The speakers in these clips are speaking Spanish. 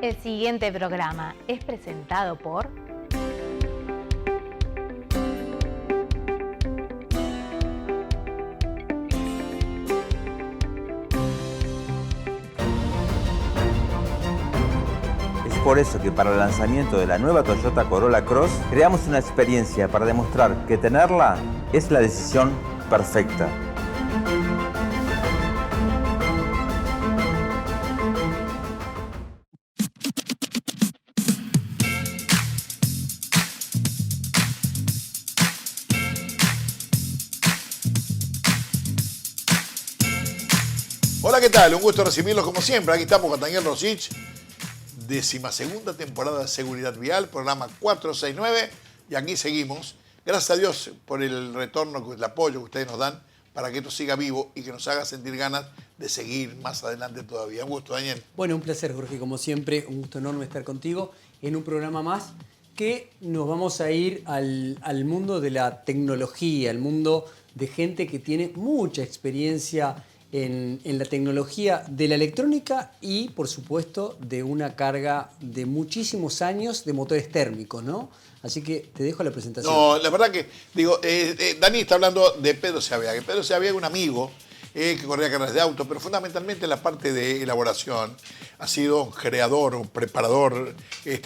El siguiente programa es presentado por... Es por eso que para el lanzamiento de la nueva Toyota Corolla Cross creamos una experiencia para demostrar que tenerla es la decisión perfecta. Hola, ¿qué tal? Un gusto recibirlos como siempre. Aquí estamos con Daniel Rosich, 12ª temporada de Seguridad Vial, programa 469, y aquí seguimos. Gracias a Dios por el retorno, el apoyo que ustedes nos dan para que esto siga vivo y que nos haga sentir ganas de seguir más adelante todavía. Un gusto, Daniel. Bueno, un placer, Jorge, como siempre, un gusto enorme estar contigo en un programa más que nos vamos a ir al mundo de la tecnología, al mundo de gente que tiene mucha experiencia en la tecnología de la electrónica y, por supuesto, de una carga de muchísimos años de motores térmicos, ¿no? Así que te dejo la presentación. No, la verdad que, digo, Dani está hablando de Pedro Seaviaga. Pedro Seaviaga es un amigo que corría carreras de auto, pero fundamentalmente en la parte de elaboración ha sido un creador, un preparador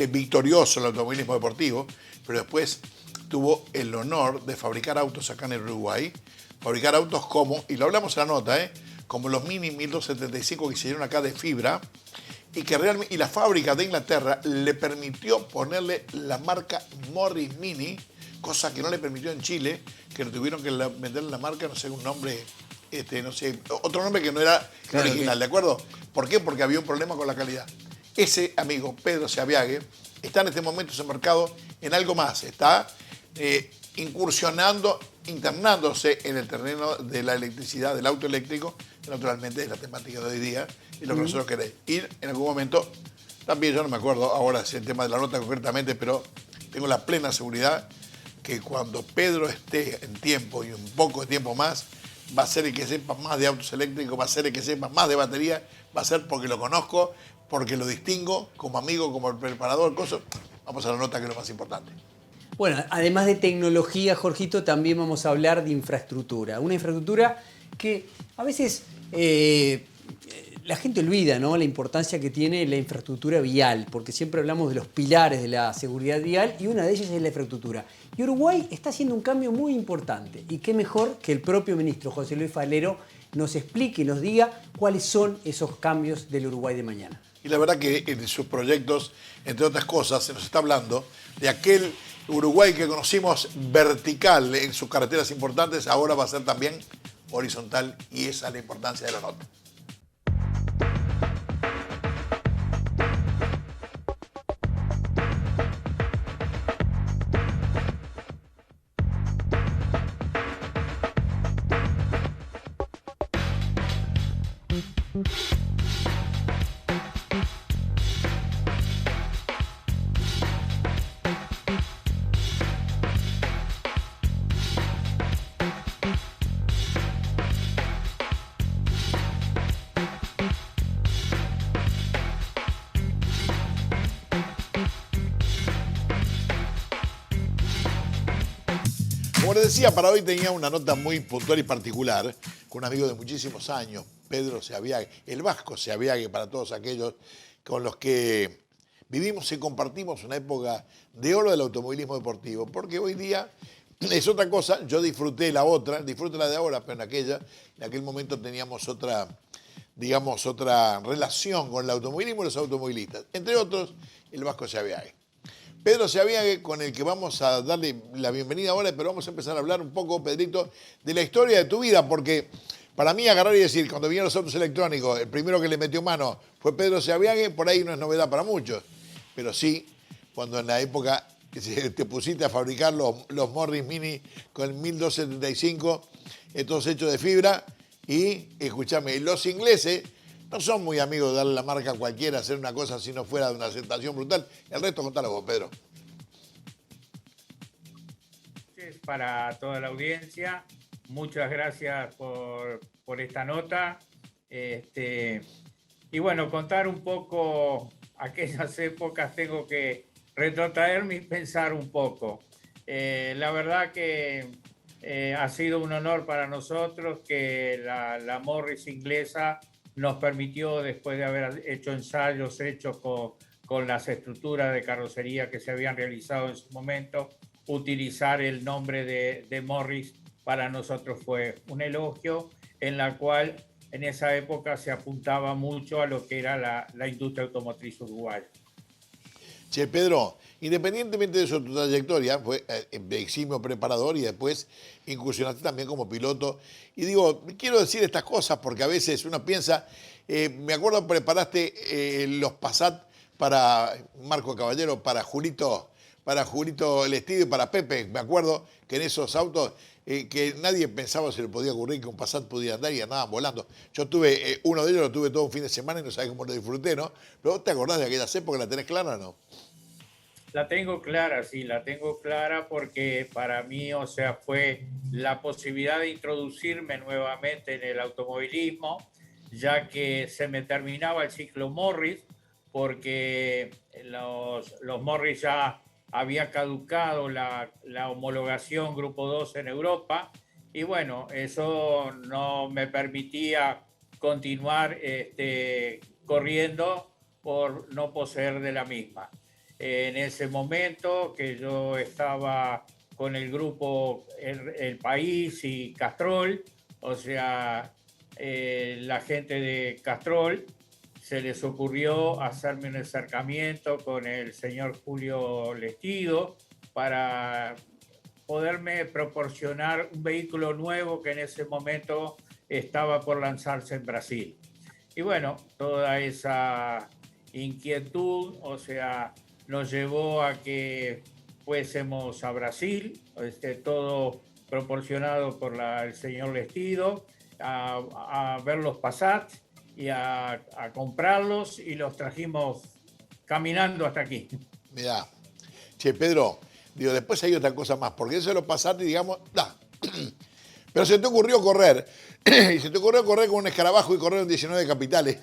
victorioso en el automovilismo deportivo, pero después tuvo el honor de fabricar autos acá en el Uruguay, fabricar autos como, y lo hablamos en la nota, como los Mini 1275 que se hicieron acá de fibra, y que realmente, y la fábrica de Inglaterra le permitió ponerle la marca Morris Mini, cosa que no le permitió en Chile, que le tuvieron que venderle la marca, no sé, un nombre, no sé, otro nombre que no era Claro, original, ¿de acuerdo? ¿Por qué? Porque había un problema con la calidad. Ese amigo, Pedro Seaviaga, está en este momento en ese mercado en algo más, está incursionando, internándose en el terreno de la electricidad, del auto eléctrico, que naturalmente es la temática de hoy día y lo que nosotros queremos ir en algún momento. También yo no me acuerdo ahora si el tema de la nota concretamente, pero tengo la plena seguridad que cuando Pedro esté en tiempo y un poco de tiempo más, va a ser el que sepa más de autos eléctricos, va a ser el que sepa más de batería, va a ser porque lo conozco, porque lo distingo como amigo, como el preparador, cosas. Vamos a la nota que es lo más importante. Bueno, además de tecnología, Jorgito, también vamos a hablar de infraestructura. Una infraestructura que a veces la gente olvida, ¿no?, la importancia que tiene la infraestructura vial, porque siempre hablamos de los pilares de la seguridad vial y una de ellas es la infraestructura. Y Uruguay está haciendo un cambio muy importante. Y qué mejor que el propio ministro José Luis Falero nos explique y nos diga cuáles son esos cambios del Uruguay de mañana. Y la verdad que en sus proyectos, entre otras cosas, se nos está hablando de aquel Uruguay que conocimos vertical en sus carreteras importantes, ahora va a ser también horizontal, y esa es la importancia de la nota. Como les decía, para hoy tenía una nota muy puntual y particular con un amigo de muchísimos años, Pedro Seaviaga, el Vasco Seaviaga, para todos aquellos con los que vivimos y compartimos una época de oro del automovilismo deportivo, porque hoy día es otra cosa. Yo disfruté la otra, disfruto la de ahora, pero en aquel momento teníamos otra, digamos, otra relación con el automovilismo y los automovilistas, entre otros el Vasco Seaviaga. Pedro Seaviaga, con el que vamos a darle la bienvenida ahora, pero vamos a empezar a hablar un poco, Pedrito, de la historia de tu vida, porque para mí agarrar y decir, cuando vinieron los autos electrónicos, el primero que le metió mano fue Pedro Seaviaga, por ahí no es novedad para muchos, pero sí, cuando en la época te pusiste a fabricar los Morris Mini con el 1275, estos hechos de fibra, y escúchame, los ingleses no son muy amigos de darle la marca a cualquiera, hacer una cosa si no fuera de una aceptación brutal. El resto contalo vos, Pedro. Para toda la audiencia, muchas gracias por esta nota. Y bueno, contar un poco aquellas épocas tengo que retrotraerme y pensar un poco. La verdad que ha sido un honor para nosotros que la Morris inglesa nos permitió, después de haber hecho ensayos hechos con las estructuras de carrocería que se habían realizado en su momento, utilizar el nombre de Morris para nosotros fue un elogio, en la cual en esa época se apuntaba mucho a lo que era la industria automotriz uruguaya. Che, Pedro, independientemente de eso, tu trayectoria, fue eximio preparador y después incursionaste también como piloto. Y digo, quiero decir estas cosas porque a veces uno piensa, me acuerdo preparaste los Passat para Marco Caballero, para Julito Lestido y para Pepe. Me acuerdo que en esos autos que nadie pensaba se le podía ocurrir que un Passat pudiera andar y andaban volando. Yo tuve uno de ellos, lo tuve todo un fin de semana y no sabés cómo lo disfruté, ¿no? Pero vos te acordás de aquellas épocas, ¿la tenés clara o no? La tengo clara, sí, la tengo clara porque para mí, o sea, fue la posibilidad de introducirme nuevamente en el automovilismo, ya que se me terminaba el ciclo Morris, porque los Morris ya había caducado la homologación Grupo 2 en Europa, y bueno, eso no me permitía continuar corriendo por no poseer de la misma. En ese momento que yo estaba con el grupo El País y Castrol, o sea, la gente de Castrol, se les ocurrió hacerme un acercamiento con el señor Julio Lestido para poderme proporcionar un vehículo nuevo que en ese momento estaba por lanzarse en Brasil. Y bueno, toda esa inquietud, o sea, nos llevó a que fuésemos a Brasil, todo proporcionado por el señor Lestido, a ver los Passat y a comprarlos, y los trajimos caminando hasta aquí. Mirá, che, Pedro, digo, después hay otra cosa más, porque eso lo pasaste, digamos, pero se te ocurrió correr, y se te ocurrió correr con un escarabajo y correr en 19 capitales,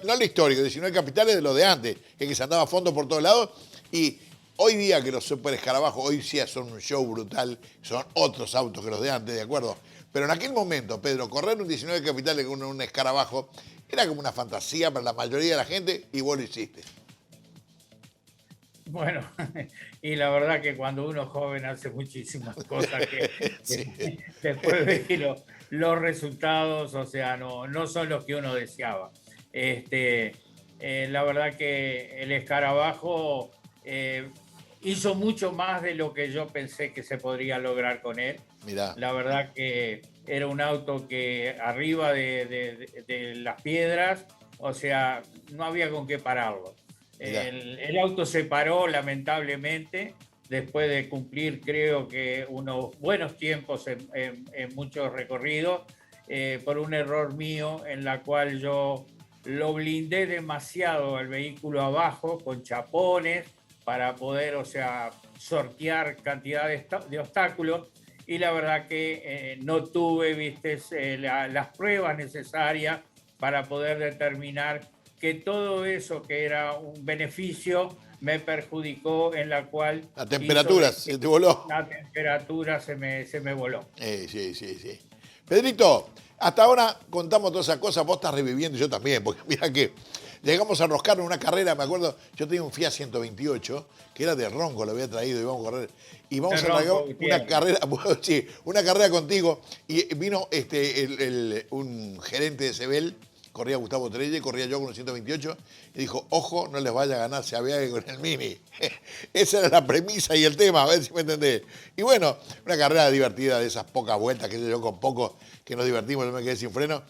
no el histórico, 19 capitales de lo de antes, que se andaba a fondo por todos lados, y hoy día que los super escarabajos, hoy sí son un show brutal, son otros autos que los de antes, ¿de acuerdo? Pero en aquel momento, Pedro, correr un 19 capitales con un escarabajo era como una fantasía para la mayoría de la gente, y vos lo hiciste. Bueno, y la verdad que cuando uno es joven hace muchísimas cosas que Sí. después ve que los resultados, o sea, no son los que uno deseaba. La verdad que el escarabajo hizo mucho más de lo que yo pensé que se podría lograr con él. Mirá. La verdad que era un auto que arriba de las piedras, o sea, no había con qué pararlo. El auto se paró lamentablemente después de cumplir, creo que unos buenos tiempos en muchos recorridos, por un error mío en la cual yo lo blindé demasiado al vehículo abajo con chapones para poder, o sea, sortear cantidad de obstáculos, y la verdad que no tuve, viste, las pruebas necesarias para poder determinar que todo eso que era un beneficio me perjudicó, en la cual... La temperatura se te voló. La temperatura se me voló. Sí. Pedrito, hasta ahora contamos todas esas cosas, vos estás reviviendo y yo también, porque mira que llegamos a enroscarnos en una carrera, me acuerdo, yo tenía un Fiat 128, que era de Ronco, lo había traído, íbamos a correr, y vamos a largar una carrera, sí, una carrera contigo, y vino un gerente de Sebel, corría Gustavo Trelle, corría yo con el 128, y dijo, ojo, no les vaya a ganar Seaviaga con el Mini. Esa era la premisa y el tema, a ver si me entendés. Y bueno, una carrera divertida, de esas pocas vueltas, que yo con poco, que nos divertimos, yo me quedé sin freno.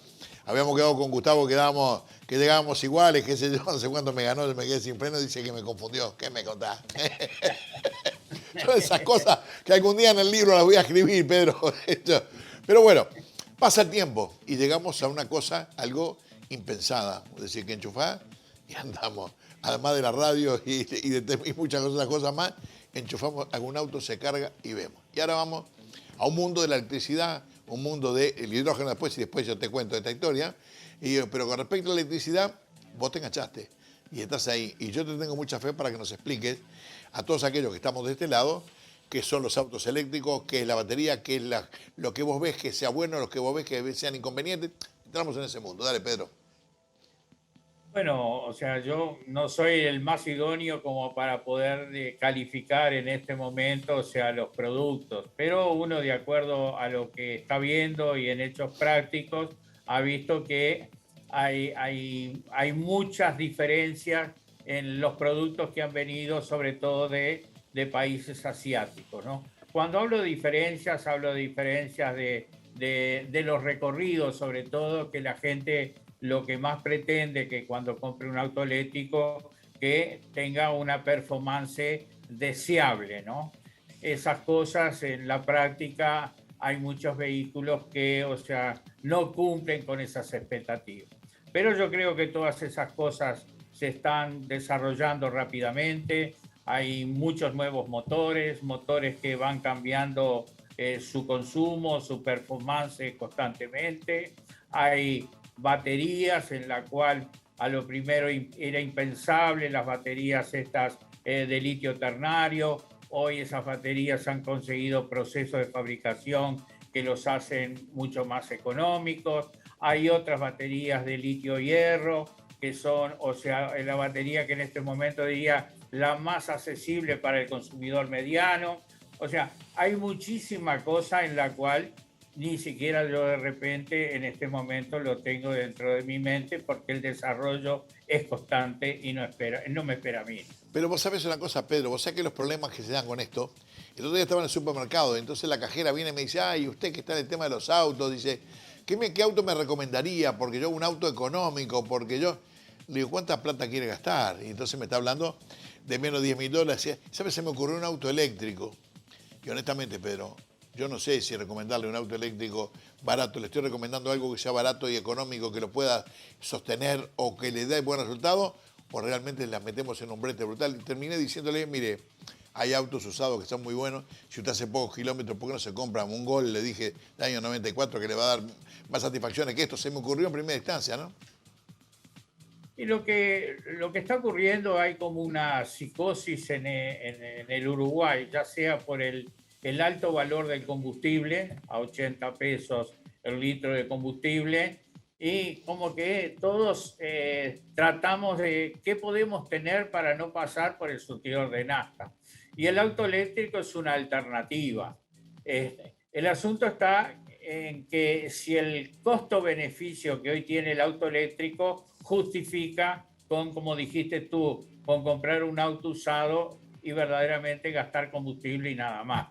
Habíamos quedado con Gustavo que llegábamos iguales, qué sé yo, no sé cuánto me ganó, yo me quedé sin freno, dice que me confundió. ¿Qué me contás? Son esas cosas que algún día en el libro las voy a escribir, Pedro. Pero bueno, pasa el tiempo y llegamos a una cosa, algo impensada. Es decir, que enchufás y andamos. Además de la radio y muchas otras cosas más, enchufamos algún auto, se carga y vemos. Y ahora vamos a un mundo de la electricidad, un mundo del hidrógeno después, y después yo te cuento esta historia. Pero con respecto a la electricidad, vos te enganchaste. y estás ahí. Y yo te tengo mucha fe para que nos expliques a todos aquellos que estamos de este lado qué son los autos eléctricos, qué es la batería, qué es lo que vos ves que sea bueno, lo que vos ves que sean inconvenientes. Entramos en ese mundo. Dale, Pedro. Bueno, o sea, yo no soy el más idóneo como para poder calificar en este momento, o sea, los productos, pero uno de acuerdo a lo que está viendo y en hechos prácticos ha visto que hay muchas diferencias en los productos que han venido, sobre todo de países asiáticos, ¿no? Cuando hablo de diferencias de los recorridos, sobre todo que la gente lo que más pretende que cuando compre un auto eléctrico que tenga una performance deseable, ¿no? Esas cosas en la práctica hay muchos vehículos que, o sea, no cumplen con esas expectativas. Pero yo creo que todas esas cosas se están desarrollando rápidamente. Hay muchos nuevos motores que van cambiando su consumo, su performance constantemente. Hay baterías en la cual a lo primero era impensable las baterías estas de litio ternario. Hoy esas baterías han conseguido procesos de fabricación que los hacen mucho más económicos. Hay otras baterías de litio hierro que son, o sea, la batería que en este momento diría la más accesible para el consumidor mediano. O sea, hay muchísima cosa en la cual ni siquiera yo de repente en este momento lo tengo dentro de mi mente porque el desarrollo es constante y no me espera a mí. Pero vos sabés una cosa, Pedro, vos sabés que los problemas que se dan con esto, el otro día estaba en el supermercado, entonces la cajera viene y me dice, ay, usted que está en el tema de los autos, dice, ¿qué auto me recomendaría? Porque yo un auto económico, porque yo, le digo, ¿cuánta plata quiere gastar? Y entonces me está hablando de menos de $10.000. ¿Sabes? Se me ocurrió un auto eléctrico. Y honestamente, Pedro, yo no sé si recomendarle un auto eléctrico barato. Le estoy recomendando algo que sea barato y económico, que lo pueda sostener o que le dé buen resultado, o realmente las metemos en un brete brutal. Y terminé diciéndole, mire, hay autos usados que están muy buenos. Si usted hace pocos kilómetros, ¿por qué no se compra un Gol? Le dije, del año 94, que le va a dar más satisfacciones que esto. Se me ocurrió en primera instancia, ¿no? Y lo que está ocurriendo, hay como una psicosis en el Uruguay, ya sea por el alto valor del combustible, a 80 pesos el litro de combustible, y como que todos tratamos de qué podemos tener para no pasar por el surtidor de nafta. Y el auto eléctrico es una alternativa. El asunto está en que si el costo-beneficio que hoy tiene el auto eléctrico justifica con, como dijiste tú, con comprar un auto usado y verdaderamente gastar combustible y nada más.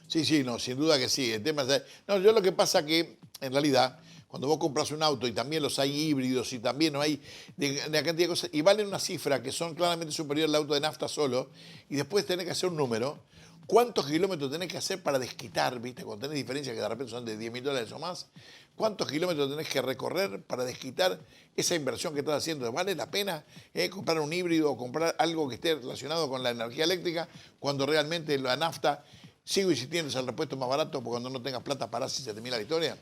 Sí, sí, no, sin duda que sí. El tema es, no, yo lo que pasa que, en realidad, cuando vos compras un auto y también los hay híbridos y también no hay de cantidad de cosas, y valen una cifra que son claramente superior al auto de nafta solo, y después tenés que hacer un número, ¿cuántos kilómetros tenés que hacer para desquitar, viste? Cuando tenés diferencias que de repente son de $10.000 o más, ¿cuántos kilómetros tenés que recorrer para desquitar esa inversión que estás haciendo? ¿Vale la pena comprar un híbrido o comprar algo que esté relacionado con la energía eléctrica cuando realmente la nafta, sigo insistiendo, es el repuesto más barato porque cuando no tengas plata parás y se termina la historia?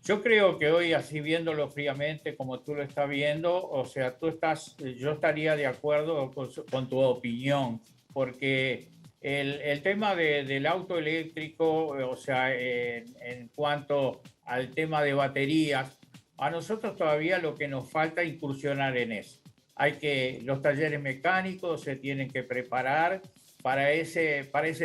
Yo creo que hoy, así viéndolo fríamente como tú lo estás viendo, o sea, yo estaría de acuerdo con tu opinión, porque el tema del auto eléctrico, o sea, en cuanto al tema de baterías, a nosotros todavía lo que nos falta es incursionar en eso. Los talleres mecánicos se tienen que preparar para ese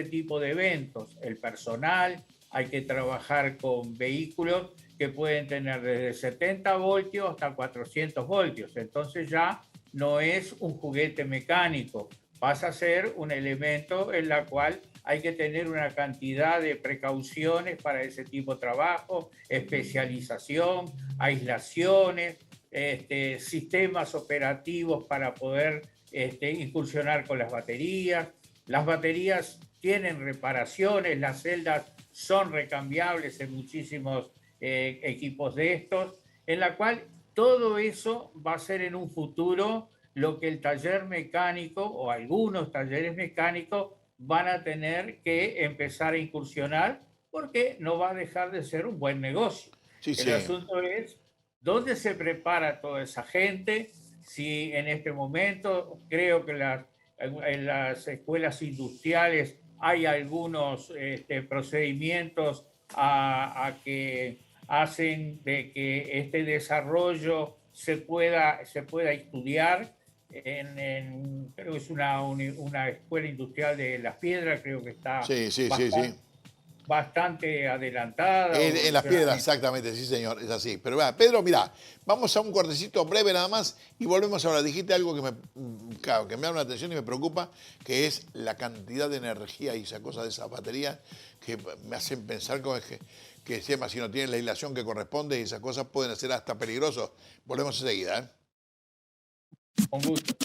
tipo de eventos. El personal, hay que trabajar con vehículos que pueden tener desde 70 voltios hasta 400 voltios. Entonces ya no es un juguete mecánico, pasa a ser un elemento en la cual hay que tener una cantidad de precauciones para ese tipo de trabajo, especialización, aislaciones, sistemas operativos para poder incursionar con las baterías. Las baterías tienen reparaciones, las celdas son recambiables en muchísimos equipos de estos, en la cual todo eso va a ser en un futuro lo que el taller mecánico o algunos talleres mecánicos van a tener que empezar a incursionar porque no va a dejar de ser un buen negocio. Sí, El sí. asunto es dónde se prepara toda esa gente, si en este momento creo que en las escuelas industriales hay algunos procedimientos a que hacen de que este desarrollo se pueda estudiar. Creo que es una escuela industrial de Las Piedras, creo que está Sí. bastante adelantada. En Las Piedras, exactamente, sí señor, es así. Pero va, Pedro, mira, vamos a un cortecito breve nada más y volvemos ahora. Dijiste algo claro, que me llama la atención y me preocupa, que es la cantidad de energía y esa cosa de esas baterías que me hacen pensar que si no tienen la aislación que corresponde y esas cosas pueden ser hasta peligrosos. Volvemos enseguida, ¿eh? Con gusto.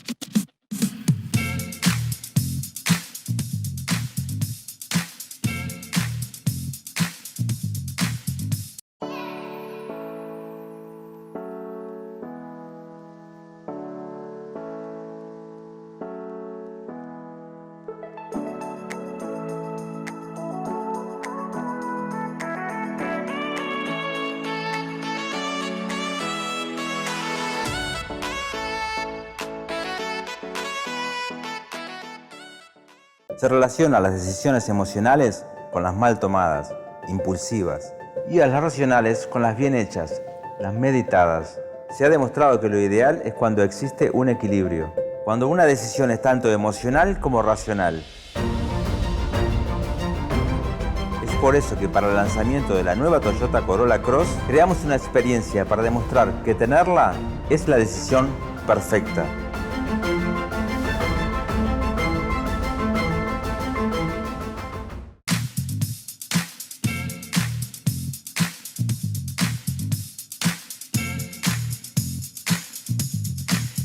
Se relaciona las decisiones emocionales con las mal tomadas, impulsivas, y a las racionales con las bien hechas, las meditadas. Se ha demostrado que lo ideal es cuando existe un equilibrio, cuando una decisión es tanto emocional como racional. Es por eso que para el lanzamiento de la nueva Toyota Corolla Cross creamos una experiencia para demostrar que tenerla es la decisión perfecta.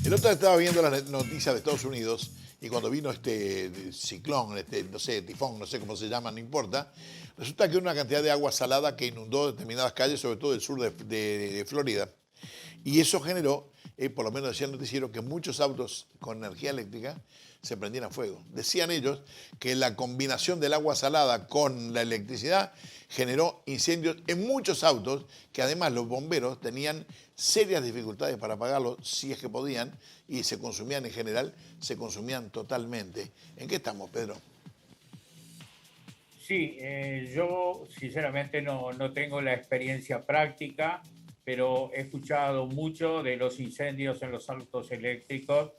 El otro día estaba viendo las noticias de Estados Unidos y cuando vino este ciclón, no sé, tifón, no sé cómo se llama, no importa, resulta que hubo una cantidad de agua salada que inundó determinadas calles, sobre todo del sur de Florida. Y eso generó, por lo menos decía el noticiero, que muchos autos con energía eléctrica se prendían a fuego. Decían ellos que la combinación del agua salada con la electricidad generó incendios en muchos autos, que además los bomberos tenían serias dificultades para apagarlos si es que podían, y se consumían en general, se consumían totalmente. ¿En qué estamos, Pedro? Sí, yo sinceramente no tengo la experiencia práctica, pero he escuchado mucho de los incendios en los autos eléctricos,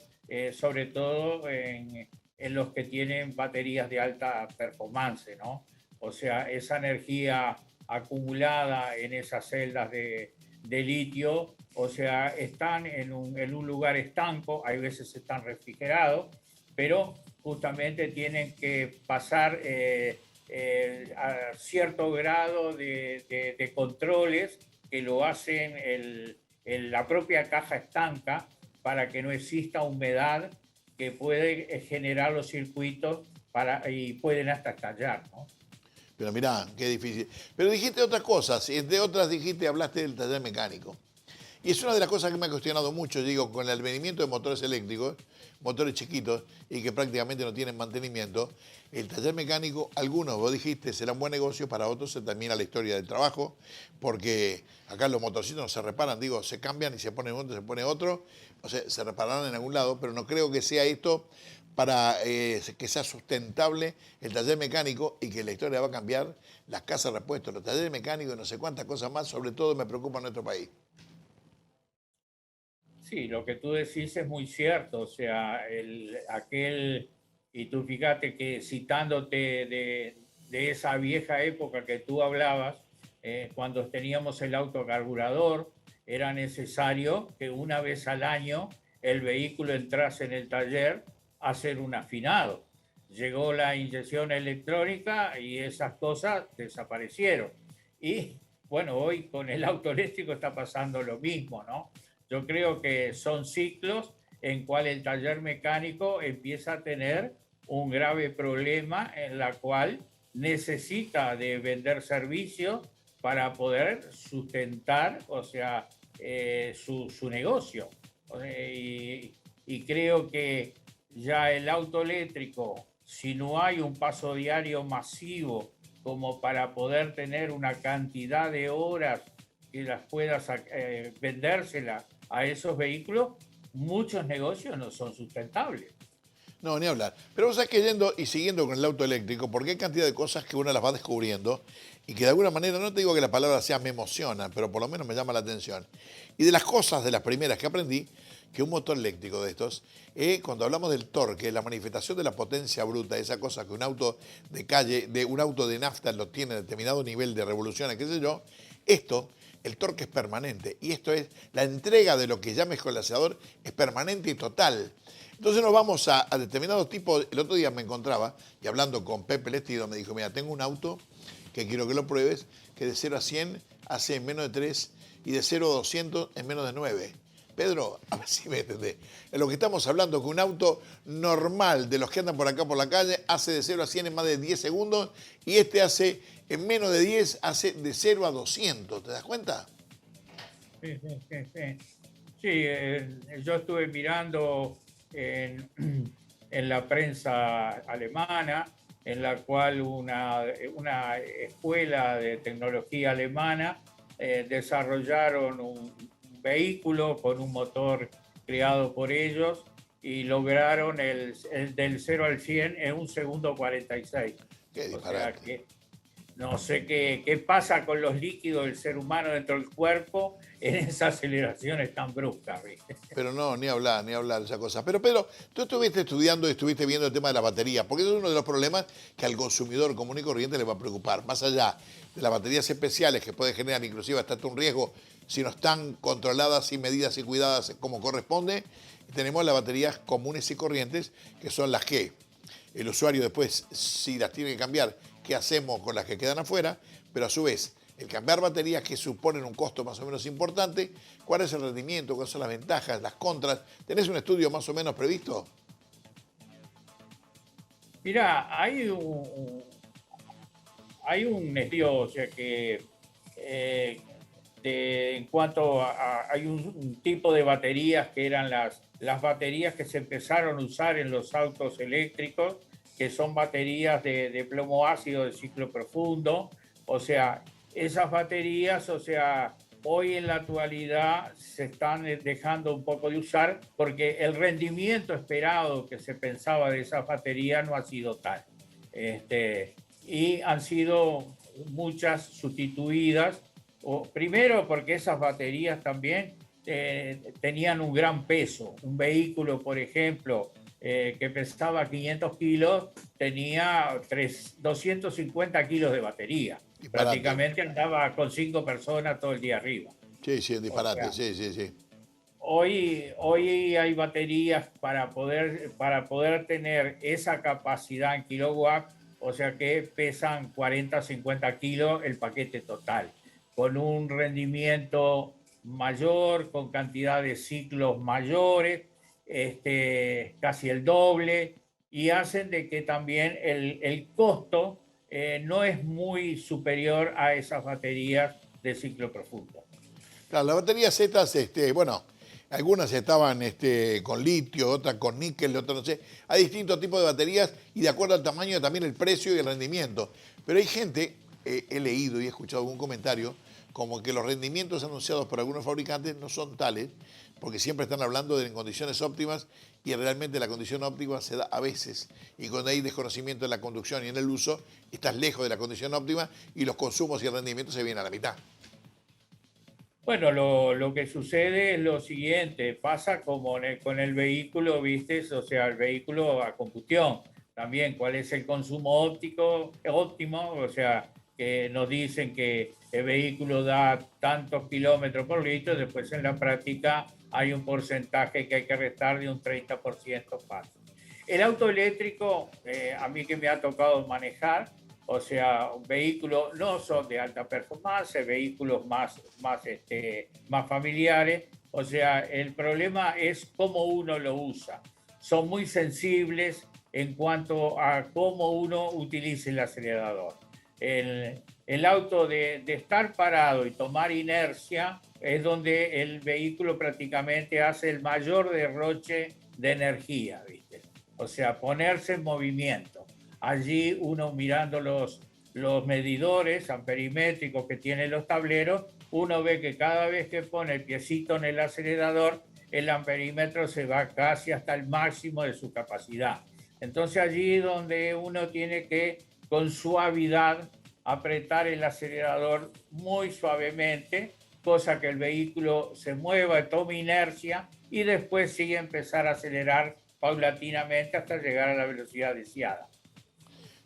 sobre todo en los que tienen baterías de alta performance, ¿no? O sea, esa energía acumulada en esas celdas de litio, o sea, están en un lugar estanco, hay veces están refrigerados, pero justamente tienen que pasar a cierto grado de controles que lo hacen la propia caja estanca para que no exista humedad que puede generar los circuitos y pueden hasta estallar, ¿no? Pero mirá, qué difícil. Pero dijiste otras cosas, entre otras hablaste del taller mecánico. Y es una de las cosas que me ha cuestionado mucho, digo, con el advenimiento de motores eléctricos, motores chiquitos y que prácticamente no tienen mantenimiento. El taller mecánico, algunos, vos dijiste, será un buen negocio, para otros se termina la historia del trabajo, porque acá los motorcitos no se reparan, digo, se cambian y se pone uno, se pone otro, o sea, se repararán en algún lado, pero no creo que sea esto para que sea sustentable el taller mecánico y que la historia va a cambiar, las casas de repuestos, los talleres mecánicos y no sé cuántas cosas más, sobre todo me preocupa en nuestro país. Sí, lo que tú decís es muy cierto, o sea, y tú fíjate que citándote de esa vieja época que tú hablabas, cuando teníamos el autocarburador, era necesario que una vez al año el vehículo entrase en el taller a hacer un afinado. Llegó la inyección electrónica y esas cosas desaparecieron. Y bueno, hoy con el auto eléctrico está pasando lo mismo, ¿no? Yo creo que son ciclos en cual el taller mecánico empieza a tener un grave problema en la cual necesita de vender servicios para poder sustentar, o sea, su negocio. Y creo que ya el auto eléctrico, si no hay un paso diario masivo como para poder tener una cantidad de horas que las puedas vendérselas a esos vehículos, muchos negocios no son sustentables. No, ni hablar. Pero vos sabés que yendo y siguiendo con el auto eléctrico, porque hay cantidad de cosas que uno las va descubriendo y que de alguna manera, no te digo que la palabra sea me emociona, pero por lo menos me llama la atención. Y de las cosas, de las primeras que aprendí, que un motor eléctrico de estos, cuando hablamos del torque, la manifestación de la potencia bruta, esa cosa que un auto de calle, de un auto de nafta lo tiene a determinado nivel de revoluciones, qué sé yo, esto, el torque es permanente. Y esto es, la entrega de lo que llama escolaseador es permanente y total. Entonces nos vamos a determinados tipos. El otro día me encontraba, y hablando con Pepe Lestido, me dijo, mira, tengo un auto que quiero que lo pruebes, que de 0 a 100 hace en menos de 3 y de 0 a 200 en menos de 9. Pedro, a ver si me entendés. En lo que estamos hablando, que un auto normal de los que andan por acá por la calle hace de 0 a 100 en más de 10 segundos y este hace en menos de 10, hace de 0 a 200. ¿Te das cuenta? Sí, sí, sí, sí. Sí, yo estuve mirando en, en la prensa alemana, en la cual una escuela de tecnología alemana desarrollaron un vehículo con un motor creado por ellos y lograron el del 0 al 100 en 1 segundo 46. Qué O disparate. sea que no sé qué pasa con los líquidos del ser humano dentro del cuerpo en esas aceleraciones tan bruscas, ¿viste? Pero no, ni hablar de esa cosa. Pero Pedro, tú estuviste estudiando y estuviste viendo el tema de la batería, porque eso es uno de los problemas que al consumidor común y corriente le va a preocupar. Más allá de las baterías especiales que pueden generar inclusive hasta un riesgo si no están controladas y medidas y cuidadas como corresponde, tenemos las baterías comunes y corrientes, que son las que el usuario después, si las tiene que cambiar, ¿qué hacemos con las que quedan afuera? Pero a su vez, el cambiar baterías que suponen un costo más o menos importante, ¿cuál es el rendimiento? ¿Cuáles son las ventajas, las contras? ¿Tenés un estudio más o menos previsto? Mirá, hay un estudio, o sea que en cuanto hay un tipo de baterías que eran las baterías que se empezaron a usar en los autos eléctricos, que son baterías de plomo ácido de ciclo profundo. O sea, esas baterías, o sea, hoy en la actualidad se están dejando un poco de usar porque el rendimiento esperado que se pensaba de esas baterías no ha sido tal. Y han sido muchas sustituidas, primero porque esas baterías también tenían un gran peso. Un vehículo, por ejemplo, que pesaba 500 kilos, tenía 250 kilos de batería. Disparate. Prácticamente andaba con 5 personas todo el día arriba. Sí, sí, disparate, O sea, sí. Hoy hay baterías para poder tener esa capacidad en kilowatts, o sea que pesan 40, 50 kilos el paquete total, con un rendimiento mayor, con cantidad de ciclos mayores, casi el doble, y hacen de que también el costo no es muy superior a esas baterías de ciclo profundo. Claro, las baterías estas, bueno, algunas estaban con litio, otras con níquel, otras no sé. Hay distintos tipos de baterías y de acuerdo al tamaño también el precio y el rendimiento. Pero hay gente, he leído y he escuchado algún comentario, como que los rendimientos anunciados por algunos fabricantes no son tales, porque siempre están hablando de en condiciones óptimas y realmente la condición óptima se da a veces. Y cuando hay desconocimiento en la conducción y en el uso, estás lejos de la condición óptima y los consumos y el rendimiento se vienen a la mitad. Bueno, lo que sucede es lo siguiente, pasa como con el vehículo, ¿viste? O sea, el vehículo a combustión. También, ¿cuál es el consumo óptimo? O sea, que nos dicen que el vehículo da tantos kilómetros por litro, después en la práctica hay un porcentaje que hay que restar de un 30% más. El auto eléctrico, a mí que me ha tocado manejar, o sea, vehículos no son de alta performance, vehículos más familiares. O sea, el problema es cómo uno lo usa. Son muy sensibles en cuanto a cómo uno utiliza el acelerador. El auto de estar parado y tomar inercia es donde el vehículo prácticamente hace el mayor derroche de energía, ¿viste? O sea, ponerse en movimiento. Allí uno mirando los medidores amperimétricos que tienen los tableros, uno ve que cada vez que pone el piecito en el acelerador, el amperímetro se va casi hasta el máximo de su capacidad. Entonces allí es donde uno tiene que, con suavidad, apretar el acelerador muy suavemente, cosa que el vehículo se mueva, tome inercia y después sí empezar a acelerar paulatinamente hasta llegar a la velocidad deseada.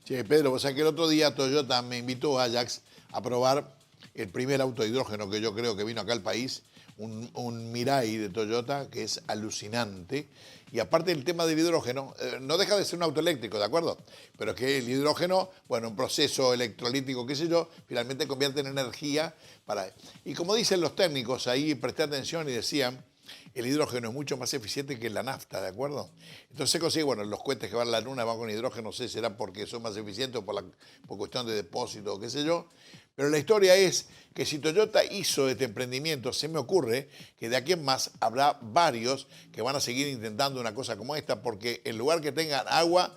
Che, Pedro, vos sabés que el otro día Toyota me invitó a Ajax a probar el primer auto de hidrógeno que yo creo que vino acá al país, un Mirai de Toyota, que es alucinante. Y aparte del tema del hidrógeno, no deja de ser un auto eléctrico, ¿de acuerdo? Pero es que el hidrógeno, bueno, un proceso electrolítico, qué sé yo, finalmente convierte en energía para... Y como dicen los técnicos, ahí presté atención y decían, el hidrógeno es mucho más eficiente que la nafta, ¿de acuerdo? Entonces se consigue, bueno, los cohetes que van a la luna van con hidrógeno, no sé, será porque son más eficientes o por cuestión de depósito o qué sé yo. Pero la historia es que si Toyota hizo este emprendimiento, se me ocurre que de aquí en más habrá varios que van a seguir intentando una cosa como esta, porque en lugar que tengan agua,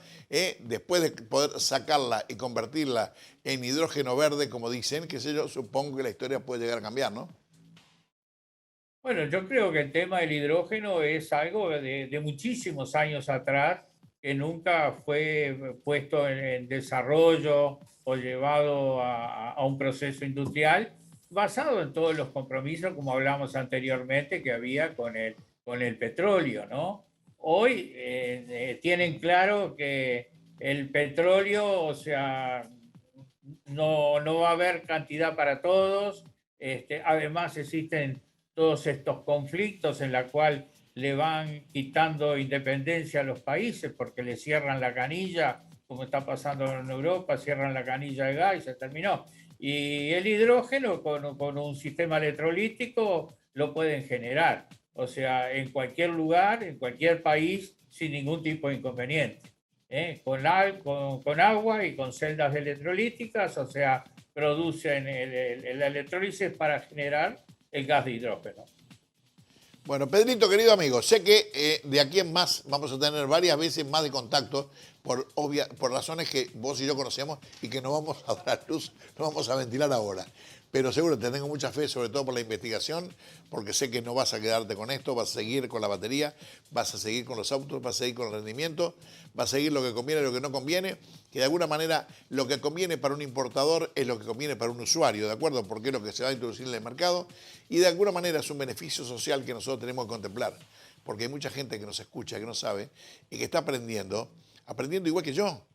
después de poder sacarla y convertirla en hidrógeno verde, como dicen, qué sé yo, supongo que la historia puede llegar a cambiar, ¿no? Bueno, yo creo que el tema del hidrógeno es algo de muchísimos años atrás, que nunca fue puesto en desarrollo o llevado a un proceso industrial, basado en todos los compromisos, como hablamos anteriormente, que había con el petróleo, ¿no? Hoy tienen claro que el petróleo, o sea, no va a haber cantidad para todos. Además existen todos estos conflictos en la cual le van quitando independencia a los países porque le cierran la canilla, como está pasando en Europa, cierran la canilla de gas y se terminó. Y el hidrógeno con un sistema electrolítico lo pueden generar, o sea, en cualquier lugar, en cualquier país, sin ningún tipo de inconveniente. Con agua y con celdas electrolíticas, o sea, producen la electrólisis para generar el gas de hidrógeno. Bueno, Pedrito, querido amigo, sé que de aquí en más vamos a tener varias veces más de contacto por razones que vos y yo conocemos y que no vamos a dar luz, no vamos a ventilar ahora. Pero seguro te tengo mucha fe, sobre todo por la investigación, porque sé que no vas a quedarte con esto, vas a seguir con la batería, vas a seguir con los autos, vas a seguir con el rendimiento, vas a seguir lo que conviene y lo que no conviene, que de alguna manera lo que conviene para un importador es lo que conviene para un usuario, ¿de acuerdo? Porque es lo que se va a introducir en el mercado y de alguna manera es un beneficio social que nosotros tenemos que contemplar, porque hay mucha gente que nos escucha, que no sabe y que está aprendiendo igual que yo.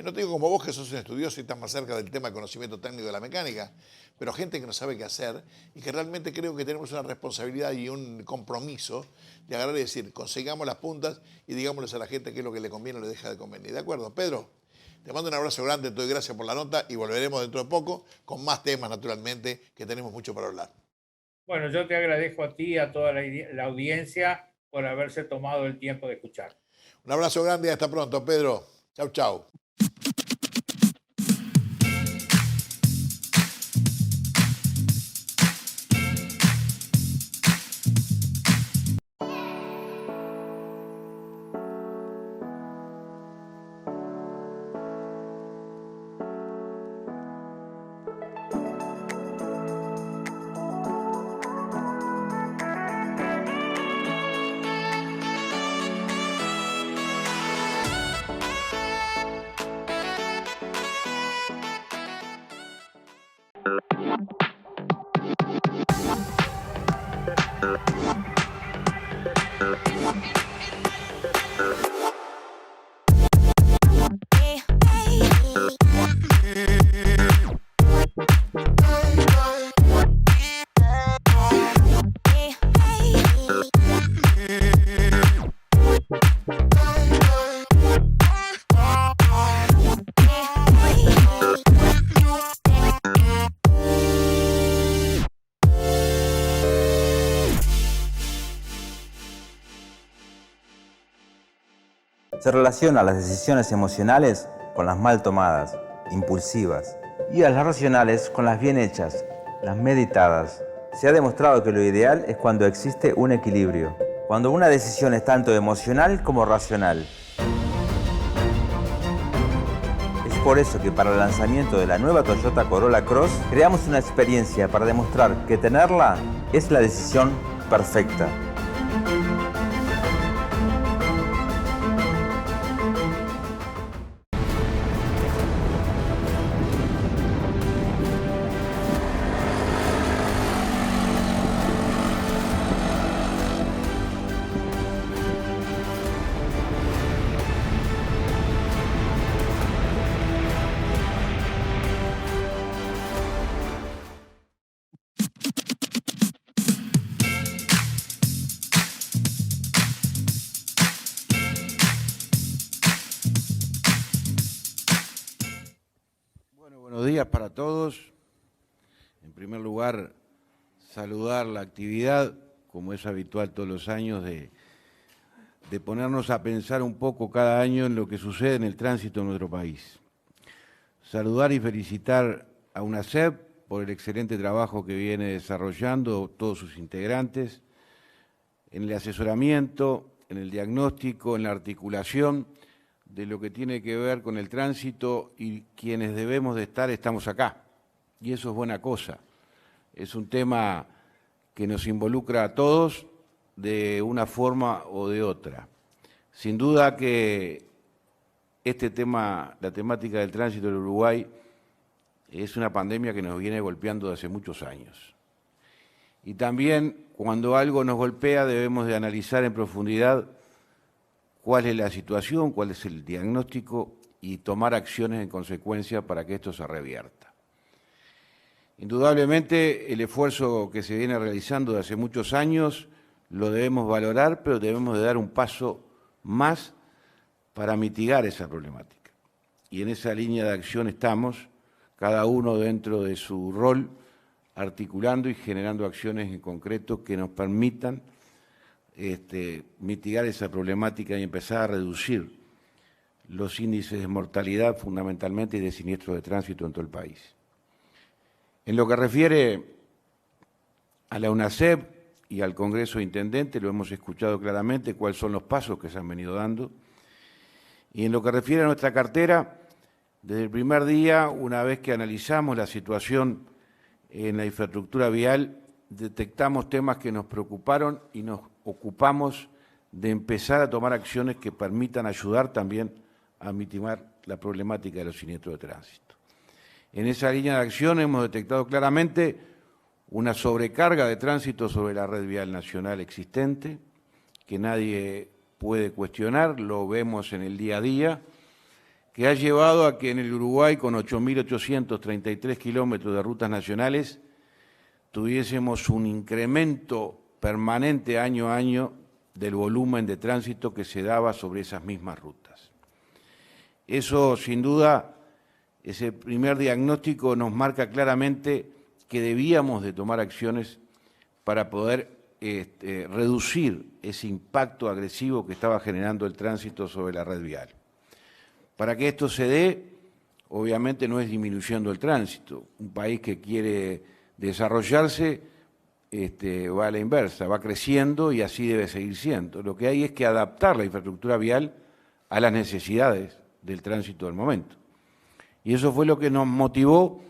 No te digo como vos que sos un estudioso y estás más cerca del tema de conocimiento técnico de la mecánica, pero gente que no sabe qué hacer y que realmente creo que tenemos una responsabilidad y un compromiso de agarrar y decir, consigamos las puntas y digámosles a la gente qué es lo que le conviene o le deja de convenir. ¿De acuerdo, Pedro? Te mando un abrazo grande, te doy gracias por la nota y volveremos dentro de poco con más temas, naturalmente, que tenemos mucho para hablar. Bueno, yo te agradezco a ti y a toda la audiencia por haberse tomado el tiempo de escuchar. Un abrazo grande y hasta pronto, Pedro. Chau, chau. Se relaciona las decisiones emocionales con las mal tomadas, impulsivas, y a las racionales con las bien hechas, las meditadas. Se ha demostrado que lo ideal es cuando existe un equilibrio, cuando una decisión es tanto emocional como racional. Es por eso que para el lanzamiento de la nueva Toyota Corolla Cross creamos una experiencia para demostrar que tenerla es la decisión perfecta. Buenos días para todos. En primer lugar, saludar la actividad, como es habitual todos los años, de ponernos a pensar un poco cada año en lo que sucede en el tránsito en nuestro país. Saludar y felicitar a UNACEP por el excelente trabajo que viene desarrollando todos sus integrantes, en el asesoramiento, en el diagnóstico, en la articulación de lo que tiene que ver con el tránsito, y quienes debemos de estar estamos acá. Y eso es buena cosa. Es un tema que nos involucra a todos de una forma o de otra. Sin duda que este tema, la temática del tránsito del Uruguay, es una pandemia que nos viene golpeando desde hace muchos años. Y también cuando algo nos golpea debemos de analizar en profundidad cuál es la situación, cuál es el diagnóstico y tomar acciones en consecuencia para que esto se revierta. Indudablemente el esfuerzo que se viene realizando desde hace muchos años lo debemos valorar, pero debemos de dar un paso más para mitigar esa problemática. Y en esa línea de acción estamos, cada uno dentro de su rol, articulando y generando acciones en concreto que nos permitan mitigar esa problemática y empezar a reducir los índices de mortalidad fundamentalmente y de siniestros de tránsito en todo el país. En lo que refiere a la UNACEP y al Congreso de Intendentes, lo hemos escuchado claramente cuáles son los pasos que se han venido dando. Y en lo que refiere a nuestra cartera, desde el primer día, una vez que analizamos la situación en la infraestructura vial, detectamos temas que nos preocuparon y nos ocupamos de empezar a tomar acciones que permitan ayudar también a mitigar la problemática de los siniestros de tránsito. En esa línea de acción hemos detectado claramente una sobrecarga de tránsito sobre la red vial nacional existente, que nadie puede cuestionar, lo vemos en el día a día, que ha llevado a que en el Uruguay, con 8.833 kilómetros de rutas nacionales, tuviésemos un incremento permanente año a año del volumen de tránsito que se daba sobre esas mismas rutas. Eso, sin duda, ese primer diagnóstico nos marca claramente que debíamos de tomar acciones para poder reducir ese impacto agresivo que estaba generando el tránsito sobre la red vial. Para que esto se dé, obviamente no es disminuyendo el tránsito. Un país que quiere desarrollarse va a la inversa, va creciendo y así debe seguir siendo. Lo que hay es que adaptar la infraestructura vial a las necesidades del tránsito del momento. Y eso fue lo que nos motivó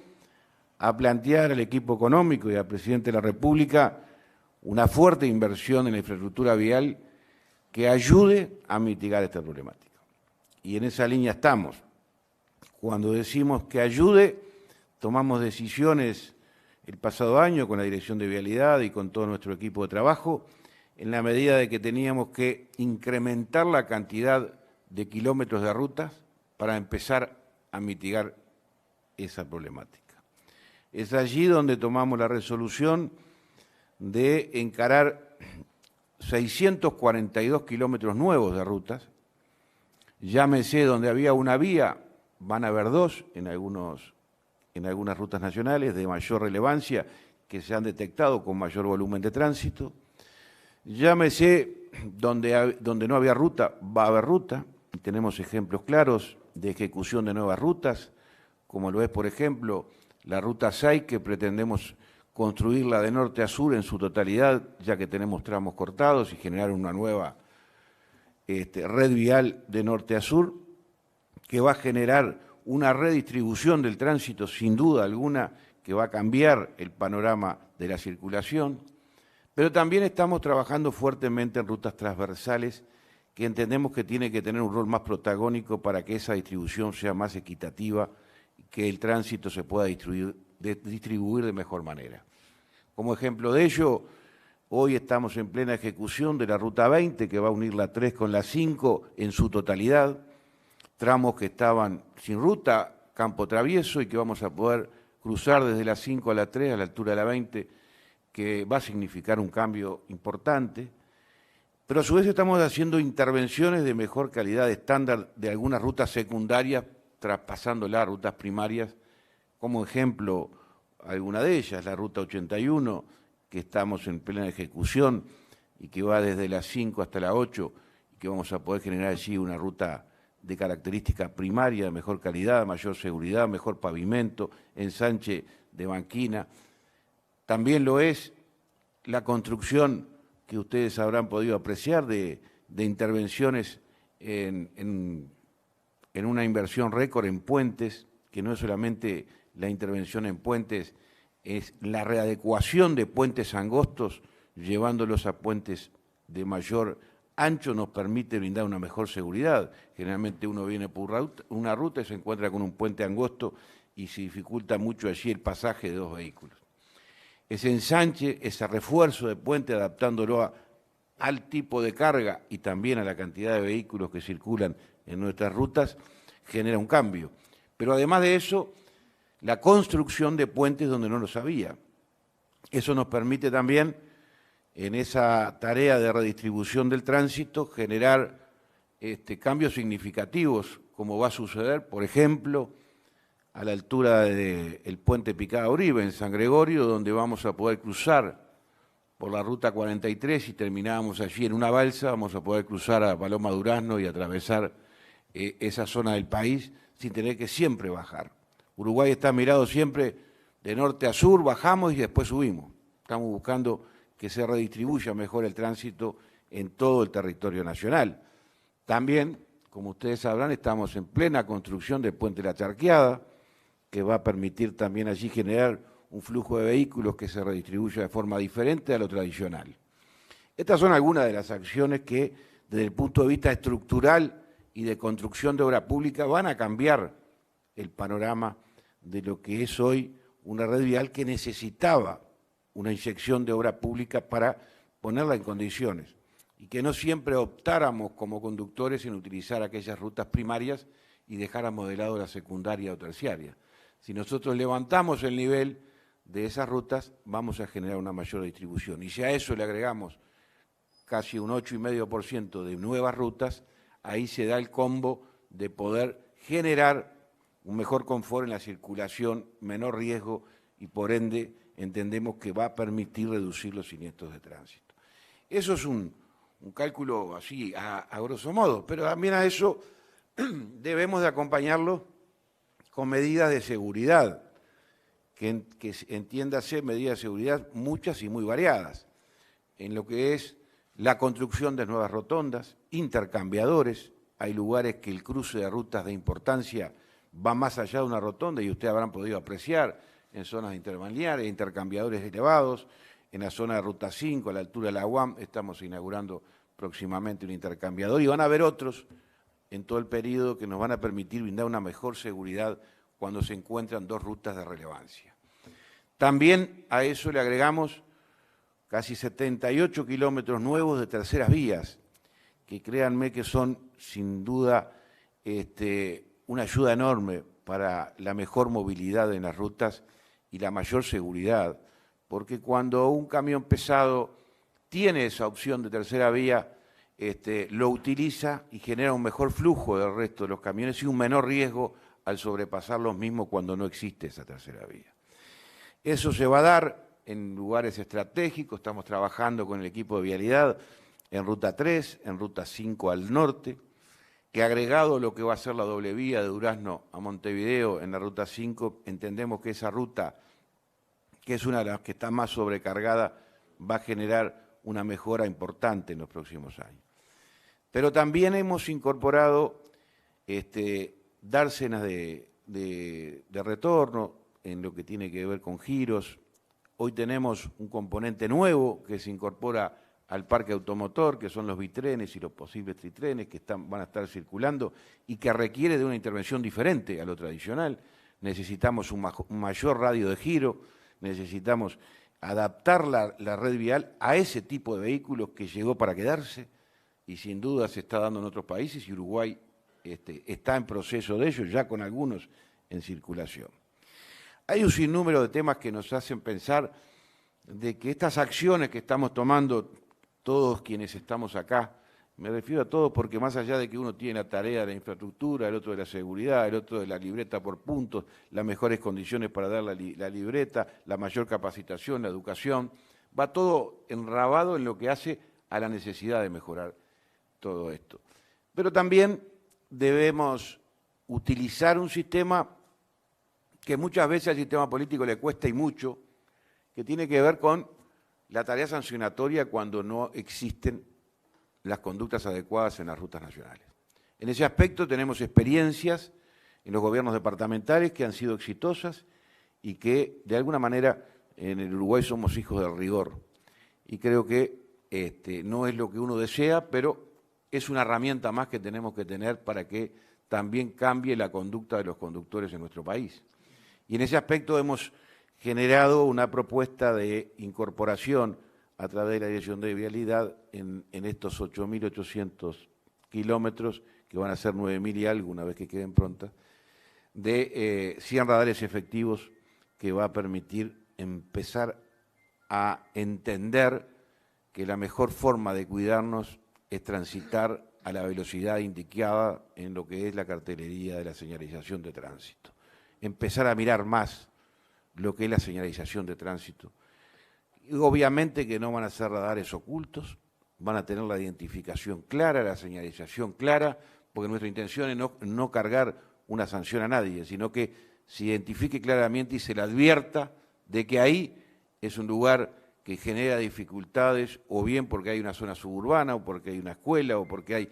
a plantear al equipo económico y al presidente de la República una fuerte inversión en la infraestructura vial que ayude a mitigar esta problemática. Y en esa línea estamos. Cuando decimos que ayude, tomamos decisiones el pasado año con la Dirección de Vialidad y con todo nuestro equipo de trabajo, en la medida de que teníamos que incrementar la cantidad de kilómetros de rutas para empezar a mitigar esa problemática. Es allí donde tomamos la resolución de encarar 642 kilómetros nuevos de rutas. Llámese donde había una vía, van a haber dos en algunas rutas nacionales de mayor relevancia que se han detectado con mayor volumen de tránsito. Llámese donde no había ruta, va a haber ruta. Tenemos ejemplos claros de ejecución de nuevas rutas, como lo es, por ejemplo, la ruta 6, que pretendemos construirla de norte a sur en su totalidad, ya que tenemos tramos cortados, y generar una nueva red vial de norte a sur, que va a generar una redistribución del tránsito, sin duda alguna, que va a cambiar el panorama de la circulación. Pero también estamos trabajando fuertemente en rutas transversales que entendemos que tiene que tener un rol más protagónico para que esa distribución sea más equitativa y que el tránsito se pueda distribuir de mejor manera. Como ejemplo de ello, hoy estamos en plena ejecución de la Ruta 20, que va a unir la 3 con la 5 en su totalidad, tramos que estaban sin ruta, campo travieso, y que vamos a poder cruzar desde la 5 a la 3, a la altura de la 20, que va a significar un cambio importante. Pero a su vez estamos haciendo intervenciones de mejor calidad estándar de algunas rutas secundarias, traspasándolas a rutas primarias, como ejemplo alguna de ellas, la Ruta 81, que estamos en plena ejecución y que va desde la 5 hasta la 8, y que vamos a poder generar allí una ruta de característica primaria, de mejor calidad, mayor seguridad, mejor pavimento, ensanche de banquina. También lo es la construcción que ustedes habrán podido apreciar de intervenciones en una inversión récord en puentes, que no es solamente la intervención en puentes, es la readecuación de puentes angostos, llevándolos a puentes de mayor ancho, nos permite brindar una mejor seguridad. Generalmente uno viene por una ruta y se encuentra con un puente angosto y se dificulta mucho allí el pasaje de dos vehículos. Ese ensanche, ese refuerzo de puente, adaptándolo al tipo de carga y también a la cantidad de vehículos que circulan en nuestras rutas, genera un cambio. Pero además de eso, la construcción de puentes donde no los había. Eso nos permite también, en esa tarea de redistribución del tránsito, generar cambios significativos, como va a suceder, por ejemplo, a la altura del puente Picada Uribe, en San Gregorio, donde vamos a poder cruzar por la Ruta 43 y terminamos allí en una balsa, vamos a poder cruzar a Paloma Durazno y atravesar esa zona del país sin tener que siempre bajar. Uruguay está mirado siempre de norte a sur, bajamos y después subimos. Estamos buscando que se redistribuya mejor el tránsito en todo el territorio nacional. También, como ustedes sabrán, estamos en plena construcción del Puente La Charqueada, que va a permitir también allí generar un flujo de vehículos que se redistribuya de forma diferente a lo tradicional. Estas son algunas de las acciones que, desde el punto de vista estructural y de construcción de obra pública, van a cambiar el panorama de lo que es hoy una red vial que necesitaba una inyección de obra pública para ponerla en condiciones y que no siempre optáramos como conductores en utilizar aquellas rutas primarias y dejáramos de lado la secundaria o terciaria. Si nosotros levantamos el nivel de esas rutas, vamos a generar una mayor distribución. Y si a eso le agregamos casi un 8,5% de nuevas rutas, ahí se da el combo de poder generar un mejor confort en la circulación, menor riesgo y por ende entendemos que va a permitir reducir los siniestros de tránsito. Eso es un cálculo así a grosso modo, pero también a eso debemos de acompañarlo con medidas de seguridad, que entiéndase medidas de seguridad muchas y muy variadas, en lo que es la construcción de nuevas rotondas, intercambiadores. Hay lugares que el cruce de rutas de importancia va más allá de una rotonda y ustedes habrán podido apreciar en zonas interbalnearias, intercambiadores elevados. En la zona de Ruta 5, a la altura de la UAM, estamos inaugurando próximamente un intercambiador y van a haber otros en todo el periodo que nos van a permitir brindar una mejor seguridad cuando se encuentran dos rutas de relevancia. También a eso le agregamos casi 78 kilómetros nuevos de terceras vías, que créanme que son sin duda una ayuda enorme para la mejor movilidad en las rutas y la mayor seguridad, porque cuando un camión pesado tiene esa opción de tercera vía, lo utiliza y genera un mejor flujo del resto de los camiones y un menor riesgo al sobrepasar los mismos cuando no existe esa tercera vía. Eso se va a dar en lugares estratégicos, estamos trabajando con el equipo de vialidad en Ruta 3, en Ruta 5 al norte, que agregado lo que va a ser la doble vía de Durazno a Montevideo en la Ruta 5, entendemos que esa ruta, que es una de las que está más sobrecargada, va a generar una mejora importante en los próximos años. Pero también hemos incorporado dársenas de retorno en lo que tiene que ver con giros Hoy tenemos un componente nuevo que se incorpora al parque automotor, que son los bitrenes y los posibles tritrenes que van a estar circulando y que requiere de una intervención diferente a lo tradicional. Necesitamos un mayor radio de giro, necesitamos adaptar la red vial a ese tipo de vehículos que llegó para quedarse y sin duda se está dando en otros países y Uruguay está en proceso de ello, ya con algunos en circulación. Hay un sinnúmero de temas que nos hacen pensar de que estas acciones que estamos tomando todos quienes estamos acá, me refiero a todos porque más allá de que uno tiene la tarea de la infraestructura, el otro de la seguridad, el otro de la libreta por puntos, las mejores condiciones para dar la libreta, la mayor capacitación, la educación, va todo enrabado en lo que hace a la necesidad de mejorar todo esto. Pero también debemos utilizar un sistema que muchas veces al sistema político le cuesta y mucho, que tiene que ver con la tarea sancionatoria cuando no existen las conductas adecuadas en las rutas nacionales. En ese aspecto tenemos experiencias en los gobiernos departamentales que han sido exitosas y que de alguna manera en el Uruguay somos hijos del rigor. Y creo que no es lo que uno desea, pero es una herramienta más que tenemos que tener para que también cambie la conducta de los conductores en nuestro país. Y en ese aspecto hemos generado una propuesta de incorporación a través de la Dirección de Vialidad en estos 8.800 kilómetros, que van a ser 9.000 y algo una vez que queden prontas, de 100 radares efectivos que va a permitir empezar a entender que la mejor forma de cuidarnos es transitar a la velocidad indicada en lo que es la cartelería de la señalización de tránsito. Empezar a mirar más lo que es la señalización de tránsito. Y obviamente que no van a ser radares ocultos, van a tener la identificación clara, la señalización clara, porque nuestra intención es no cargar una sanción a nadie, sino que se identifique claramente y se le advierta de que ahí es un lugar que genera dificultades, o bien porque hay una zona suburbana, o porque hay una escuela, o porque hay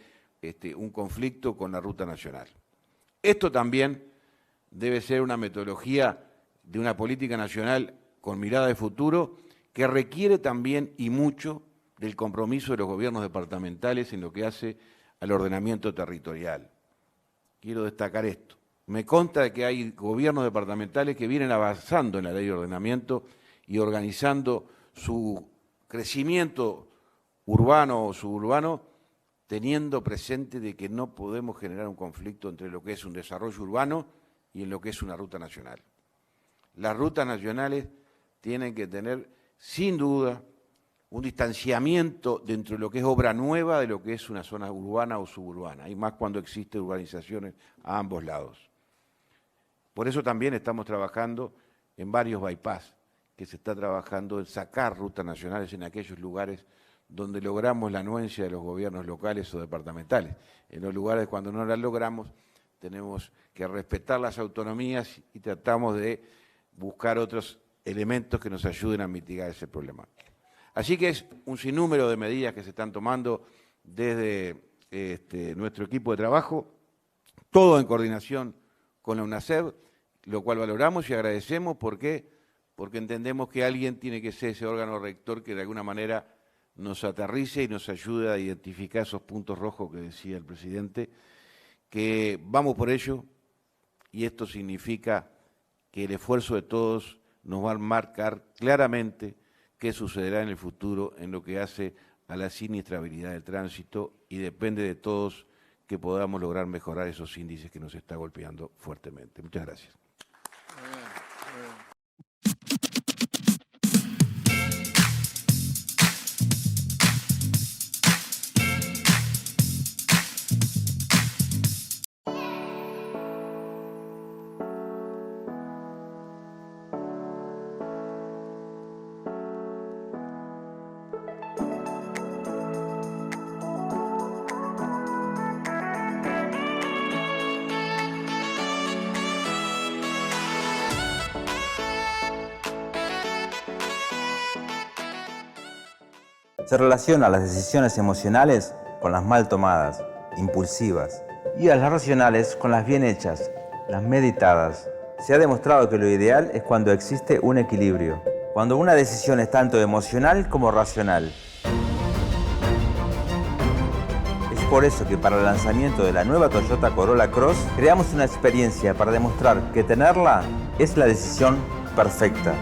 un conflicto con la ruta nacional. Esto también debe ser una metodología de una política nacional con mirada de futuro que requiere también y mucho del compromiso de los gobiernos departamentales en lo que hace al ordenamiento territorial. Quiero destacar esto. Me consta de que hay gobiernos departamentales que vienen avanzando en la ley de ordenamiento y organizando su crecimiento urbano o suburbano, teniendo presente de que no podemos generar un conflicto entre lo que es un desarrollo urbano y en lo que es una ruta nacional. Las rutas nacionales tienen que tener, sin duda, un distanciamiento dentro de lo que es obra nueva de lo que es una zona urbana o suburbana, y más cuando existen urbanizaciones a ambos lados. Por eso también estamos trabajando en varios bypass, que se está trabajando en sacar rutas nacionales en aquellos lugares donde logramos la anuencia de los gobiernos locales o departamentales. En los lugares cuando no las logramos, tenemos que respetar las autonomías y tratamos de buscar otros elementos que nos ayuden a mitigar ese problema. Así que es un sinnúmero de medidas que se están tomando desde nuestro equipo de trabajo, todo en coordinación con la UNACEB, lo cual valoramos y agradecemos. ¿Por qué? Porque entendemos que alguien tiene que ser ese órgano rector que de alguna manera nos aterrice y nos ayude a identificar esos puntos rojos que decía el presidente, que vamos por ello, y esto significa que el esfuerzo de todos nos va a marcar claramente qué sucederá en el futuro en lo que hace a la siniestrabilidad del tránsito, y depende de todos que podamos lograr mejorar esos índices que nos está golpeando fuertemente. Muchas gracias. Se relaciona las decisiones emocionales con las mal tomadas, impulsivas, y a las racionales con las bien hechas, las meditadas. Se ha demostrado que lo ideal es cuando existe un equilibrio. cuando una decisión es tanto emocional como racional. Es por eso que para el lanzamiento de la nueva Toyota Corolla Cross creamos una experiencia para demostrar que tenerla es la decisión perfecta.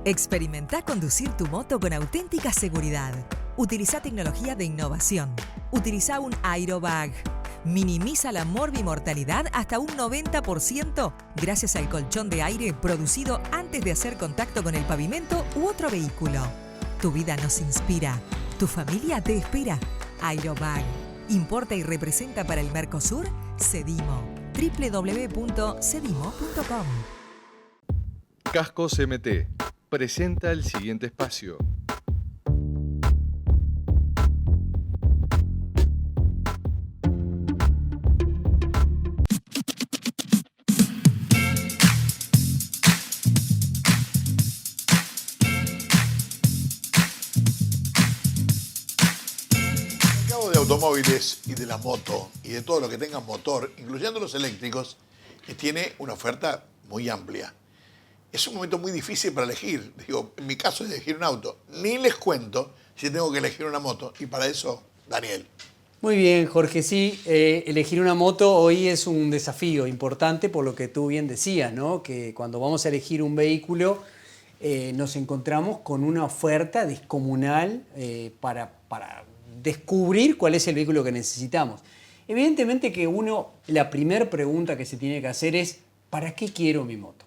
Experimenta conducir tu moto con auténtica seguridad. Utiliza tecnología de innovación. Utiliza un aerobag. Minimiza la morbimortalidad hasta un 90% gracias al colchón de aire producido antes de hacer contacto con el pavimento u otro vehículo. Tu vida nos inspira. Tu familia te espera. Aerobag. Importa y representa para el Mercosur Cedimo. www.cedimo.com. Cascos MT presenta el siguiente espacio. De automóviles y de la moto y de todo lo que tenga motor, incluyendo los eléctricos, que tiene una oferta muy amplia. Es un momento muy difícil para elegir. Digo, en mi caso es elegir un auto. Ni les cuento si tengo que elegir una moto. Y para eso, Daniel. Muy bien, Jorge, sí, elegir una moto hoy es un desafío importante por lo que tú bien decías, ¿no? Que cuando vamos a elegir un vehículo nos encontramos con una oferta descomunal para descubrir cuál es el vehículo que necesitamos. Evidentemente que la primera pregunta que se tiene que hacer es ¿para qué quiero mi moto?